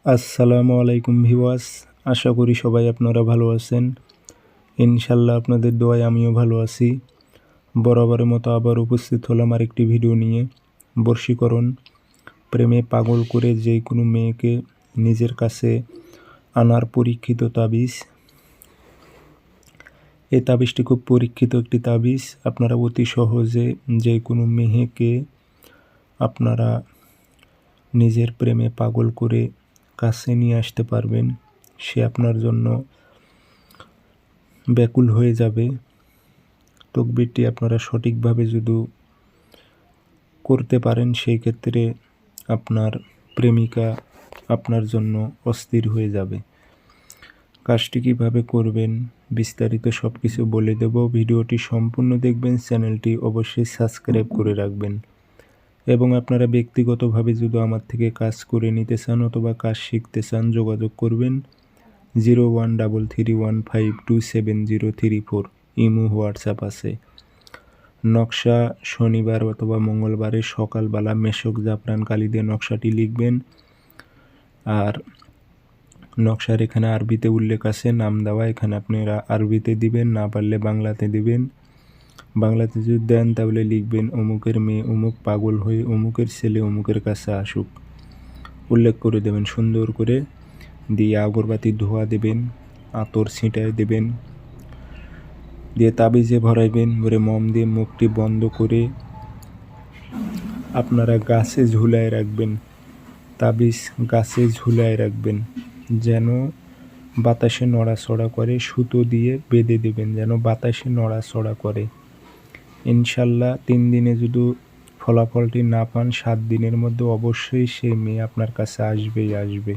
আসসালামু আলাইকুম ভিউয়ার্স, আশা করি সবাই আপনারা ভালো আছেন। ইনশাল্লাহ আপনাদের দোয়ায় আমিও ভালো আছি। বরাবরের মতো আবার উপস্থিত হলাম আরেকটি ভিডিও নিয়ে। বশীকরণ, প্রেমে পাগল করে যে কোনো মেয়েকে নিজের কাছে আনার পরীক্ষিত তাবিজ। এই তাবিজটি খুব পরীক্ষিত একটি তাবিজ। আপনারা অতি সহজে যে কোনো মেয়েকে আপনারা নিজের প্রেমে পাগল করে কাছে নিয়ে আসতে পারবেন। সে আপনার জন্য ব্যাকুল হয়ে যাবে। তকবিরটি আপনারা সঠিকভাবে যদি করতে পারেন, সেই ক্ষেত্রে আপনার প্রেমিকা আপনার জন্য অস্থির হয়ে যাবে। কাজটি কীভাবে করবেন বিস্তারিত সব কিছু বলে দেব। ভিডিওটি সম্পূর্ণ দেখবেন, চ্যানেলটি অবশ্যই সাবস্ক্রাইব করে রাখবেন। এবং আপনারা ব্যক্তিগতভাবে যদি আমার থেকে কাজ করে নিতে চান অথবা কাজ শিখতে চান, যোগাযোগ করবেন 0133152703 ইমো হোয়াটসঅ্যাপ আছে। নকশা শনিবার অথবা মঙ্গলবারে সকালবেলা মেশক জাফরান কালি দিয়ে নকশাটি লিখবেন। আর নকশার এখানে আরবিতে উল্লেখ আছে, নাম দেওয়া, এখানে আপনারা আরবিতে দিবেন, না পারলে বাংলাতে দিবেন। বাংলাতে যদি দেন তাহলে লিখবেন অমুকের মেয়ে অমুক পাগল হয়ে অমুকের ছেলে অমুকের কাছে আসুক, উল্লেখ করে দেবেন সুন্দর করে। দিয়ে আগরবাতি ধোয়া দেবেন, আতর ছিটায় দেবেন, দিয়ে তাবিজে ভরাইবেন। ভরে মম দিয়ে মুখটি বন্ধ করে আপনারা গাছে ঝুলায় রাখবেন। তাবিজ গাছে ঝুলায় রাখবেন, যেন বাতাসে নড়াচড়া করে। সুতো দিয়ে বেঁধে দেবেন যেন বাতাসে নড়াচড়া করে। ইনশাল্লাহ 3 দিনে যদি ফলাফলটি না পান, 7 দিনের মধ্যে অবশ্যই সেই মেয়ে আপনার কাছে আসবেই আসবে।